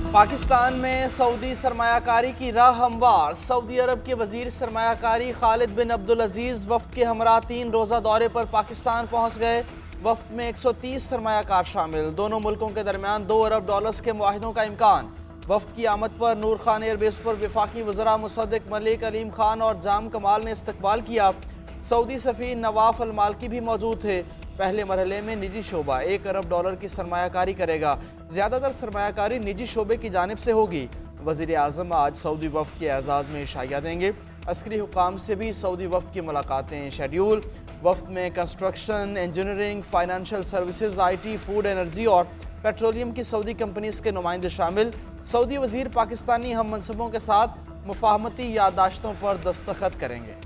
पाकिस्तान में सऊदी सरमायाकारी की राह हमवार। सऊदी अरब के वजीर सरमायाकारी खालिद बिन अब्दुल अजीज़ वफ्द के हमरा 3 रोज़ा दौरे पर पाकिस्तान पहुँच गए। वफ्द में 130 सरमायाकार शामिल। दोनों मुल्कों के दरमियान $2 अरब के मुआहिदों का इम्कान। वफ्द की आमद पर नूर खान एयरबेस पर वफाकी वज़रा मुसद्दिक मलिक अलीम खान और जाम कमाल ने इस्तकबाल किया। सऊदी सफ़ीर नवाफ अल मालकी भी मौजूद थे। पहले मरहले में निजी शोबा $1 अरब की सरमायाकारी करेगा। ज़्यादातर सरमायाकारी निजी शोबे की जानिब से होगी। वज़ीर आज़म आज सऊदी वफ्द के एजाज़ में इशाया देंगे। अस्करी हुकाम से भी सऊदी वफ्द की मुलाकातें शेड्यूल। वफ्द में construction, engineering, financial services, IT, food, energy और पेट्रोलियम की सऊदी कंपनीज के नुमाइंदे शामिल। सऊदी वज़ीर पाकिस्तानी हम मनसबों के साथ मुफाहमती याददाश्तों पर दस्तखत करेंगे।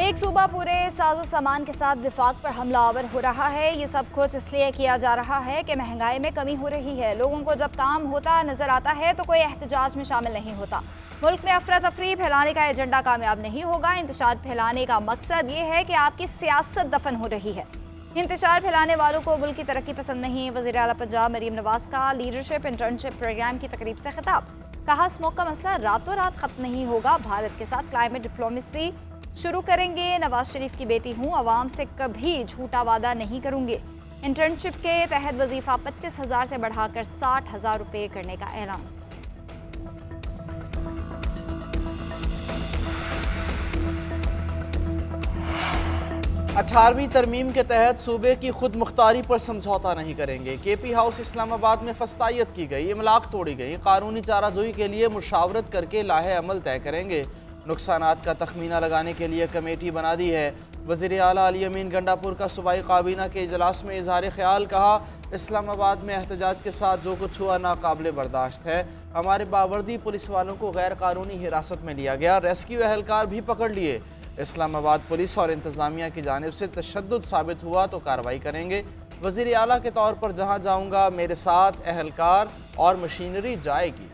एक सूबा पूरे साजो सामान के साथ विफाक पर हमलावर हो रहा है। ये सब कुछ इसलिए किया जा रहा है कि महंगाई में कमी हो रही है। लोगों को जब काम होता नजर आता है तो कोई एहतजाज में शामिल नहीं होता। मुल्क में अफरा तफरी फैलाने का एजेंडा कामयाब नहीं होगा। इंतशार फैलाने का मकसद ये है कि आपकी सियासत दफन हो रही है। इंतशार फैलाने वालों को मुल्क की तरक्की पसंद नहीं। वज़ीर आला पंजाब मरीम नवाज का लीडरशिप इंटर्नशिप प्रोग्राम की तकरीब से खिताब। कहा स्मोक का मसला रातों रात खत्म नहीं होगा। भारत के साथ क्लाइमेट डिप्लोमेसी शुरू करेंगे। नवाज शरीफ की बेटी हूँ, आवाम से कभी झूठा वादा नहीं करूँगी। इंटर्नशिप के तहत वजीफा 25,000 से बढ़ाकर 60,000 रुपये करने का ऐलान। अठारहवीं तरमीम के तहत सूबे की खुद मुख्तारी पर समझौता नहीं करेंगे। KP हाउस इस्लामाबाद में फस्तायत की गई, इमलाक तोड़ी गई। कानूनी चाराजोई के लिए मुशावरत करके लाहे अमल तय करेंगे। नुकसानात का तखमीना लगाने के लिए कमेटी बना दी है। वज़ीर आला अली अमीन गंडापुर का सूबाई काबीना के इजलास में इजहार ख्याल। कहा इस्लामाबाद में एहतजाज के साथ जो कुछ हुआ नाकाबिले बर्दाश्त है। हमारे बावर्दी पुलिस वालों को गैर कानूनी हिरासत में लिया गया। रेस्क्यू एहलकार भी पकड़ लिए। इस्लामाबाद पुलिस और इंतज़ामिया की जानिब से तशद्दुद साबित हुआ तो कार्रवाई करेंगे। वज़ीर आला के तौर पर जहाँ जाऊँगा मेरे साथ एहलकार और मशीनरी जाएगी।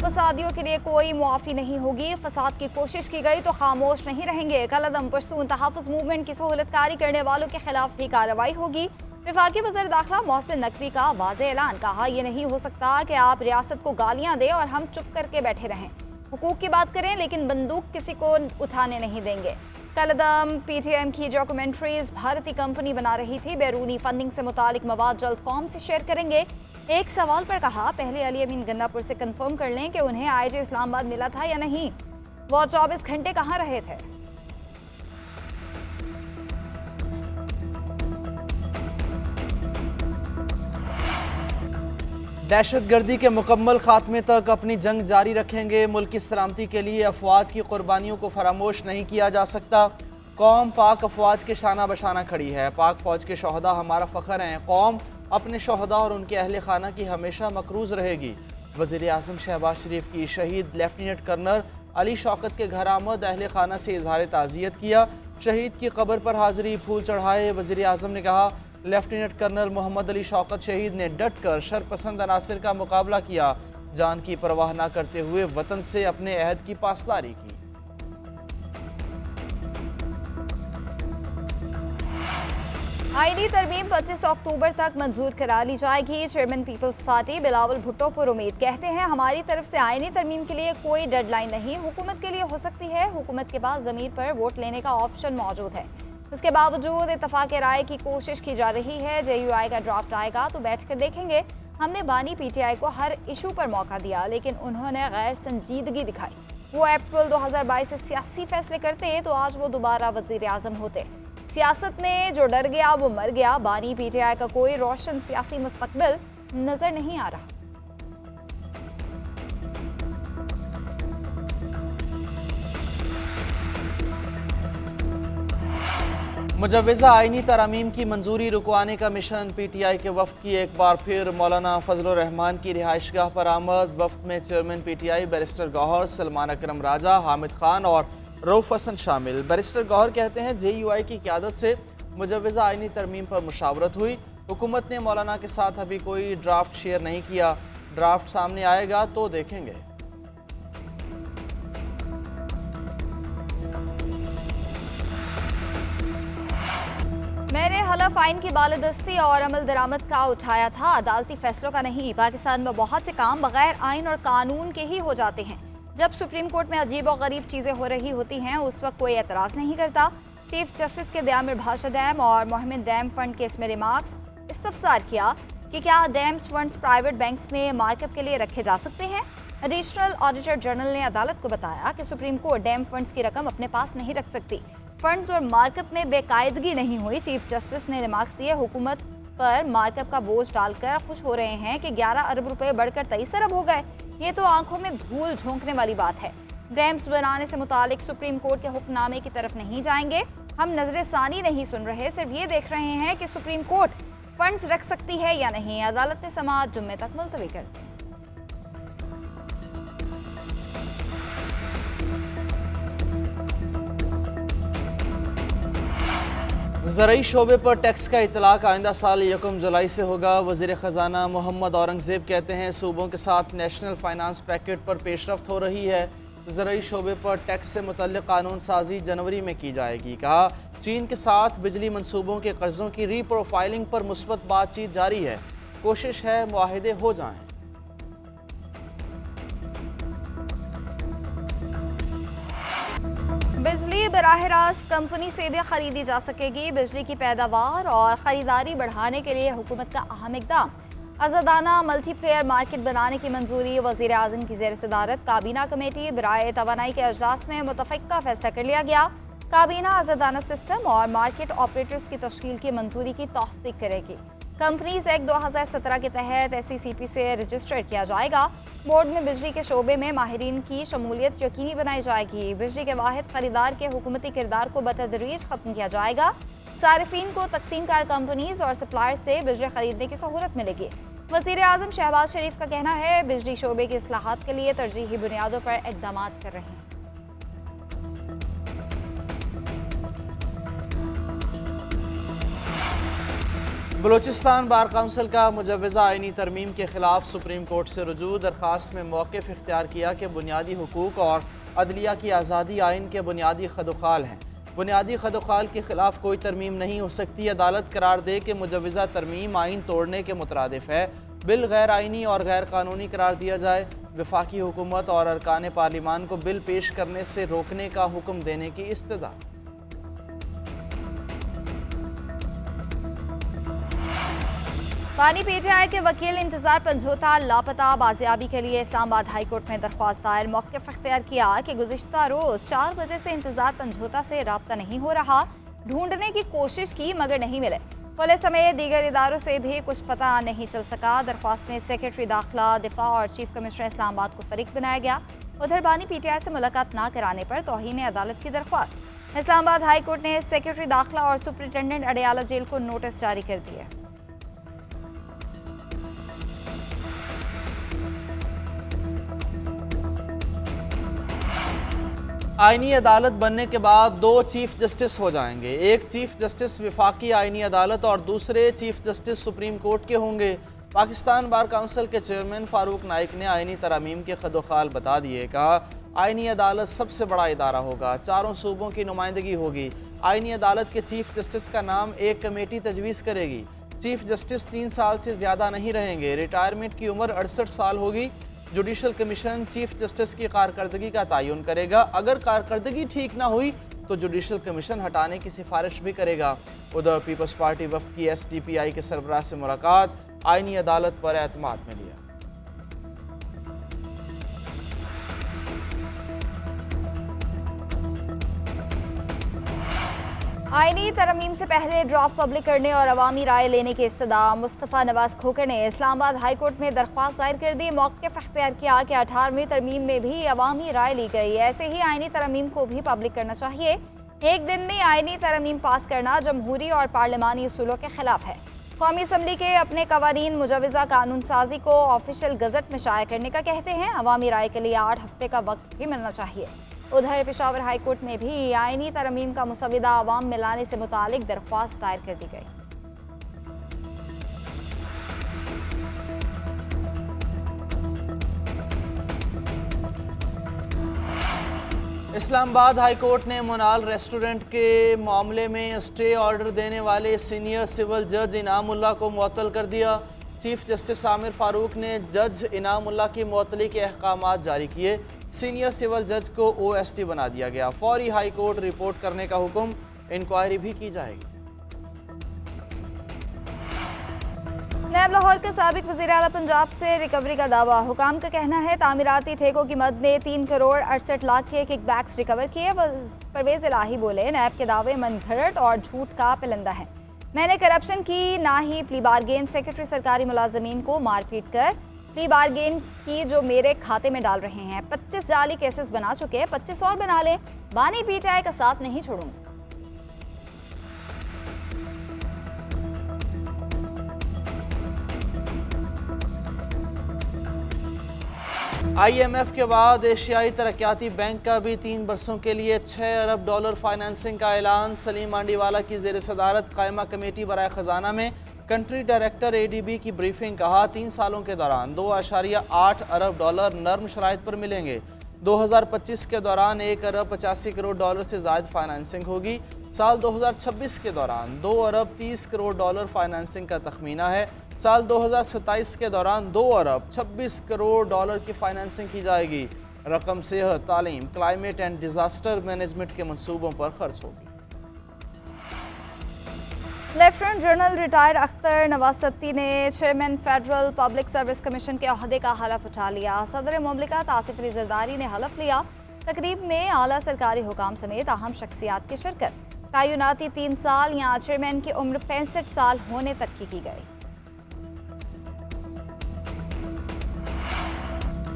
फसादियों के लिए कोई मुआफ़ी नहीं होगी। फसाद की कोशिश की गई तो खामोश नहीं रहेंगे। कलअदम पश्तून तहफ़्फ़ुज़ मूवमेंट की सहूलतकारी करने वालों के खिलाफ भी कार्रवाई होगी। वफाकी वज़ीर दाखिला मोहसिन नकवी का वाज़ेह ऐलान। कहा यह नहीं हो सकता कि आप रियासत को गालियाँ दें और हम चुप करके बैठे रहें। हुकूक की बात करें लेकिन बंदूक किसी को उठाने नहीं देंगे। कलअदम PTM की डॉक्यूमेंट्रीज भारतीय कंपनी बना रही थी। बैरूनी फंडिंग से मुतालिक मवाद जल्द कौम से शेयर करेंगे। एक सवाल पर कहा पहले अली अमीन गंडापुर से कंफर्म कर लें कि उन्हें IG इस्लामाबाद मिला था या नहीं। वो 24 घंटे कहाँ रहे थे। दहशतगर्दी के मुकम्मल खात्मे तक अपनी जंग जारी रखेंगे। मुल्क की सलामती के लिए अफवाज की कुर्बानियों को फरामोश नहीं किया जा सकता। कौम पाक अफवाज के शाना बशाना खड़ी है। पाक फौज के शोहदा हमारा फ़ख्र हैं। कौम अपने शोहदा और उनके अहल खाना की हमेशा मकरूज़ रहेगी। वज़ीर आज़म शहबाज शरीफ की शहीद लेफ्टिनेंट कर्नल अली शौकत के घर आमद अहल खाना से इजहार ताज़ियत किया। शहीद की कब्र पर हाज़िरी, फूल चढ़ाए। वज़ीर आज़म ने कहा लेफ्टिनेंट कर्नल मोहम्मद अली शौकत शहीद ने डट कर शरपसंद अनासिर का मुकाबला किया। जान की परवाह न करते हुए वतन से अपने अहद की पासदारी की। आईनी तरमीम 25 अक्टूबर तक मंजूर करा ली जाएगी। Chairman peoples party Bilawal Bhutto पर उम्मीद। कहते हैं हमारी तरफ से आईनी तरमीम के लिए कोई डेडलाइन नहीं। हुकूमत के लिए हो सकती है। हुकूमत के पास ज़मीर पर वोट लेने का ऑप्शन मौजूद है। उसके बावजूद इत्तफाक राय की कोशिश की जा रही है। JUI का ड्राफ्ट आएगा तो बैठ कर देखेंगे। हमने बानी PTI को हर इशू पर मौका दिया लेकिन उन्होंने गैर संजीदगी दिखाई। वो अप्रैल 2022 से सियासी फैसले करते तो आज वो दोबारा वज़ीर आज़म होते। सियासत में जो डर गया वो मर गया। बानी PTI का कोई रोशन सियासी मुस्तकबिल नजर नहीं आ रहा। मुजव्वज़ा आईनी तरामीम की मंजूरी रुकवाने का मिशन। PTI के वफ्द की एक बार फिर मौलाना फजलुर रहमान की रिहाइशगाह पर आमद। वफ्द में chairman PTI barrister Gohar, Salman Akram Raja, Hamid Khan और रऊफ हसन शामिल। बैरिस्टर गौहर कहते हैं JUI की क़यादत से मुजव्वज़ा आईनी तरमीम पर मुशावरत हुई। हुकूमत ने मौलाना के साथ अभी कोई ड्राफ्ट शेयर नहीं किया। ड्राफ्ट सामने आएगा तो देखेंगे। मैंने हलफ आइन की बालादस्ती और अमल दरामद का उठाया था, अदालती फैसलों का नहीं। पाकिस्तान में बहुत से काम बगैर आइन और कानून के ही हो जाते हैं। जब सुप्रीम कोर्ट में अजीब और गरीब चीज़ें हो रही होती हैं उस वक्त कोई एतराज़ नहीं करता। चीफ जस्टिस के दयामिर भाषा डैम और मोहम्मद डैम फंड केस में रिमार्क्स इस्तफसार किया कि क्या डैम्स फंड्स प्राइवेट बैंक्स में मार्कअप के लिए रखे जा सकते हैं। एडिशनल ऑडिटर जनरल ने अदालत को बताया कि सुप्रीम कोर्ट डैम फंड्स की रकम अपने पास नहीं रख सकती। फंड्स और मार्कअप में बेकायदगी नहीं हुई। चीफ जस्टिस ने रिमार्क्स दिए, हुकूमत पर मार्कअप का बोझ डालकर खुश हो रहे हैं कि 11 अरब रुपए बढ़कर 23 अरब हो गए। ये तो आंखों में धूल झोंकने वाली बात है। डैम्स बनाने से मुतालिक सुप्रीम कोर्ट के हुक्मनामे की तरफ नहीं जाएंगे। हम नजर सानी नहीं सुन रहे, सिर्फ ये देख रहे हैं कि सुप्रीम कोर्ट फंड्स रख सकती है या नहीं। अदालत ने समाअत जुम्मे तक मुलतवी कर दी। ज़रई शोबे पर टैक्स का इतलाक आइंदा साल 1 जुलाई से होगा। वज़ीर ख़जाना मोहम्मद औरंगज़ेब कहते हैं सूबों के साथ नेशनल फाइनेंस पैकेट पर पेशरफ्त हो रही है। ज़रई शोबे पर टैक्स से मुतल्लिक़ कानून साजी जनवरी में की जाएगी। कहा चीन के साथ बिजली मनसूबों के कर्ज़ों की रीप्रोफाइलिंग पर मुस्बत बातचीत जारी है। कोशिश है मुआहिदे हो जाएँ। बिजली बराह रास्त कंपनी से भी खरीदी जा सकेगी। बिजली की पैदावार और ख़रीदारी बढ़ाने के लिए हुकूमत का अहम इक़दाम। आज़ादाना मल्टीप्लेयर मार्केट बनाने की मंजूरी। वज़ीर आज़म की ज़ेर सदारत काबीना कमेटी बराए तवानाई के अजलास में मुतफ़िक़ा फैसला कर लिया गया। काबीना आज़ादाना सिस्टम और मार्केट ऑपरेटर्स की तश्कील की मंजूरी की तौसीक करेगी। कंपनीज एक्ट 2017 के तहत SECP से रजिस्टर्ड किया जाएगा। बोर्ड में बिजली के शोबे में माहिरीन की शमूलियत यकीनी बनाई जाएगी। बिजली के वाहिद खरीदार के हुकूमती किरदार को बतदरीज खत्म किया जाएगा। सारिफीन को तकसीम कार कंपनीज और सप्लायर से बिजली खरीदने की सहूलत मिलेगी। वज़ीर आज़म शहबाज शरीफ का कहना है बिजली शोबे की इस्लाहात के लिए तरजीही बुनियादों पर इक़दाम कर रहे हैं। बलूचिस्तान बार काउंसिल का मुजव्वज़ा आइनी तरमीम के खिलाफ सुप्रीम कोर्ट से रुजू। दरख्वास्त में मौक़िफ़ इख्तियार किया कि बुनियादी हुकूक और अदलिया की आज़ादी आइन के बुनियादी खदुखाल हैं। बुनियादी खदुखाल के खिलाफ कोई तरमीम नहीं हो सकती। अदालत करार दे कि मुजव्वज़ा तरमीम आइन तोड़ने के मुतरादिफ है। बिल गैर आइनी और गैर कानूनी करार दिया जाए। वफाकी हुकूमत और अरकान पार्लिमान को बिल पेश करने से रोकने का हुक्म देने की इस्तदा। पानी PTI के वकील इंतजार पंजोता लापता। बाजियाबी के लिए इस्लामाबाद हाई कोर्ट में दरख्वास्त दायर। मौक़िफ़ इख्तियार किया कि गुज़िश्ता रोज़ 4 बजे से इंतजार पंजोता से रब्ता नहीं हो रहा। ढूंढने की कोशिश की मगर नहीं मिले। पुलिस समेत दीगर इदारों से भी कुछ पता नहीं चल सका। दरख्वास्त में सेक्रेटरी दाखिला, दिफा और चीफ कमिश्नर इस्लामाबाद को फरीक बनाया गया। उधर बानी PTI से मुलाकात न कराने पर तौहीन अदालत की दरख्वास्त। इस्लामाबाद हाई कोर्ट ने सेक्रेटरी दाखिला और सुपरिटेंडेंट अडयाला जेल को नोटिस जारी कर दिए। आइनी अदालत बनने के बाद 2 चीफ जस्टिस हो जाएंगे। एक चीफ जस्टिस वफाकी आइनी अदालत और दूसरे चीफ जस्टिस सुप्रीम कोर्ट के होंगे। पाकिस्तान बार काउंसिल के चेयरमैन फारूक नाइक ने आइनी तरामीम के खदोखाल बता दिए। कहा आइनी अदालत सबसे बड़ा इदारा होगा, 4 सूबों की नुमाइंदगी होगी। आइनी अदालत के चीफ जस्टिस का नाम एक कमेटी तजवीज़ करेगी। चीफ जस्टिस 3 साल से ज़्यादा नहीं रहेंगे। रिटायरमेंट की उम्र 68 साल होगी। जुडिशल कमीशन चीफ जस्टिस की कारकर्दगी का तयन करेगा। अगर कारकर्दगी ठीक ना हुई तो जुडिशल कमीशन हटाने की सिफारिश भी करेगा। उधर पीपल्स पार्टी वफ्द की SDPI के सरबराह से मुलाकात। आइनी अदालत पर एतमाद में लिया। आईनी तरमीम से पहले ड्राफ्ट पब्लिक करने और अवामी राय लेने की इस्तदा। मुस्तफ़ा नवाज खोकर ने इस्लामाबाद हाई कोर्ट में दरख्वास्त दायर कर दी। मौक़िफ़ इख्तियार किया कि 18वीं तरमीम में भी अवामी राय ली गई। ऐसे ही आईनी तरमीम को भी पब्लिक करना चाहिए। एक दिन में आईनी तरमीम पास करना जमहूरी और पार्लिमानी उसूलों के खिलाफ है। कौमी असम्बली के अपने कवानीन मुजवज़ा कानून साजी को ऑफिशियल गज़ट में शाया करने का कहते हैं। अवामी राय के लिए 8 हफ्ते का वक्त भी मिलना चाहिए। उधर पेशावर हाई कोर्ट में भी आईनी तरमीम का मुसविदा अवाम में लाने से मुतालिक दरख्वास्त दायर कर दी गई। इस्लामाबाद हाई कोर्ट ने मोनाल रेस्टोरेंट के मामले में स्टे ऑर्डर देने वाले सीनियर सिविल जज इनामुल्लाह को मुअत्तल कर दिया। चीफ जस्टिस आमिर फारूक ने जज इनामुल्लाह की मुअत्तली के अहकामात जारी किए। सीनियर सिविल जज को OST बना दिया गया। फौरी हाई कोर्ट रिपोर्ट करने का हुक्म, इंक्वायरी भी की जाएगी। नैब लाहौर के साबिक वज़ीर आला पंजाब से रिकवरी का दावा। हुकाम का कहना है तामीराती ठेकों की मद में 3 करोड़ 68 लाख के किकबैक्स रिकवर किए। परवेज इलाही बोले नैब के दावे मनगढ़ंत और झूठ का पिलंदा है। मैंने करप्शन की ना ही प्ली बारगेन सेक्रेटरी सरकारी मुलाजमीन को मारपीट कर प्ली बारगेन की जो मेरे खाते में डाल रहे हैं। 25 जाली केसेस बना चुके, 25 और बना लें। बानी PTI का साथ नहीं छोड़ूंगा। IMF के बाद एशियाई तरक्याती बैंक का भी 3 बरसों के लिए $6 अरब फाइनेंसिंग का ऐलान। सलीम मांडीवाला की ज़ेर सदारत कायमा कमेटी बराए ख़जाना में कंट्री डायरेक्टर ADB की ब्रीफिंग। कहा 3 सालों के दौरान $2.8 अरब नर्म शराइत पर मिलेंगे। 2025 के दौरान $1 अरब 85 करोड़ से ज़ायद फाइनेंसिंग होगी। साल 2026 के दौरान $2 अरब 30 करोड़ फाइनेंसिंग का तखमीना है। साल 2027 के दौरान $2 अरब 26 करोड़ की फाइनेंसिंग की जाएगी। रकम सेहत, तालीम, क्लाइमेट एंड डिजास्टर मैनेजमेंट के मंसूबों पर खर्च होगी। लेफ्टिनेंट जनरल रिटायर्ड अख्तर नवासती ने chairman federal public service commission के अहदे का हलफ उठा लिया। सदर मुमलिकत आसिफ अली जरदारी ने हलफ लिया। तकरीब में आला सरकारी हुकाम समेत अहम शख्सियात की शिरकत। तयनाती 3 साल या चेयरमैन की उम्र 65 साल होने तक की गई।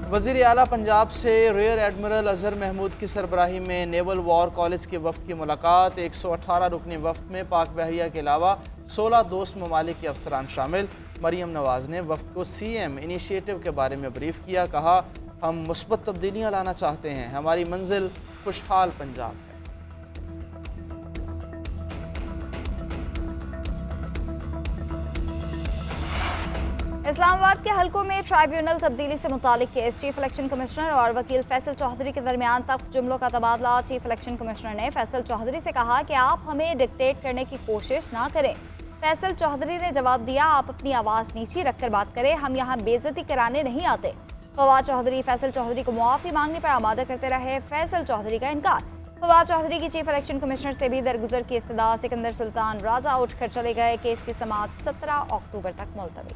वज़ीर आला पंजाब से रियर एडमिरल अजहर महमूद की सरबराही में नेवल वॉर कॉलेज के वफ़द की मुलाकात। 118 रुकनी वफ़द में पाक बहरिया के अलावा 16 दोस्त ममालिक के अफसरान शामिल। मरीम नवाज़ ने वफ़द को CM इनिशिएटिव के बारे में ब्रीफ किया। कहा हम मुस्बत तब्दीलियाँ लाना चाहते हैं, हमारी मंजिल खुशहाल पंजाब है। इस्लामाबाद के हलकों में ट्राइब्यूनल तब्दीली से मुतालिक केस। चीफ इलेक्शन कमिश्नर और वकील फैसल चौधरी के दरमियान तख्त जुमलों का तबादला। चीफ इलेक्शन कमिश्नर ने फैसल चौधरी से कहा कि आप हमें डिक्टेट करने की कोशिश ना करें। फैसल चौधरी ने जवाब दिया आप अपनी आवाज़ नीची रखकर बात करें, हम यहाँ बेइज्जती कराने नहीं आते। फवाद चौधरी फैसल चौधरी को मुआफ़ी मांगने पर आमादा करते रहे। फैसल चौधरी का इनकार। फवाद चौधरी की चीफ इलेक्शन कमिश्नर से भी दरगुजर की इस्तदा। सिकंदर सुल्तान राजा उठकर चले गए। केस की समाअत 17 अक्टूबर तक मुलतवी।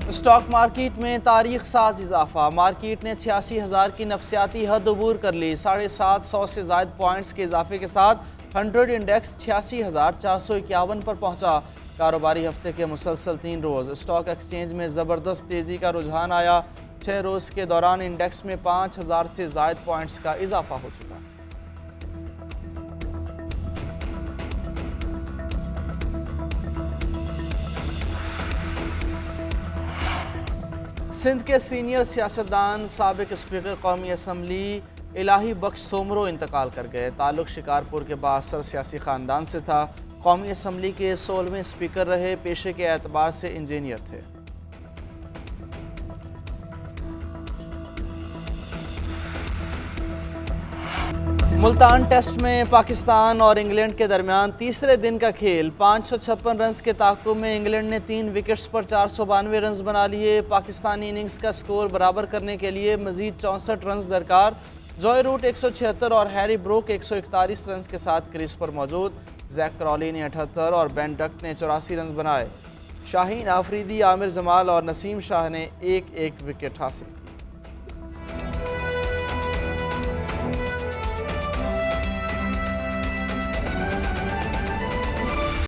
स्टॉक मार्केट में तारीख साज इजाफा। मार्केट ने 86,000 की नफसियाती हद अबूर कर ली। 750 से ज़ायद पॉइंट्स के इजाफे के साथ 100 इंडेक्स 86,451 पर पहुंचा। कारोबारी हफ्ते के मुसलसल 3 रोज़ स्टॉक एक्सचेंज में ज़बरदस्त तेज़ी का रुझान आया। 6 रोज़ के दौरान इंडेक्स में 5,000 से ज़ायद पॉइंट्स का इजाफा हो चुका। सिंध के सीनियर सियासतदान साबिक स्पीकर कौमी असम्बली इलाही बख्श सोमरो इंतकाल कर गए। ताल्लुक शिकारपुर के बासर सियासी ख़ानदान से था। कौमी असम्बली के 16वें स्पीकर रहे। पेशे के एतबार से इंजीनियर थे। मुल्तान टेस्ट में पाकिस्तान और इंग्लैंड के दरमियान तीसरे दिन का खेल। 556 रन के ताक़ुब में इंग्लैंड ने 3 विकेट्स पर 492 रन बना लिए। पाकिस्तानी इनिंग्स का स्कोर बराबर करने के लिए मजीद 64 रन दरकार। जॉय रूट 176 और हैरी ब्रोक 141 रन के साथ क्रीज पर मौजूद। जैक क्रॉली ने 78 और बेन डक्ट ने 84 रन बनाए। शाहीन आफरीदी, आमिर जमाल और नसीम शाह ने एक एक विकेट हासिल की।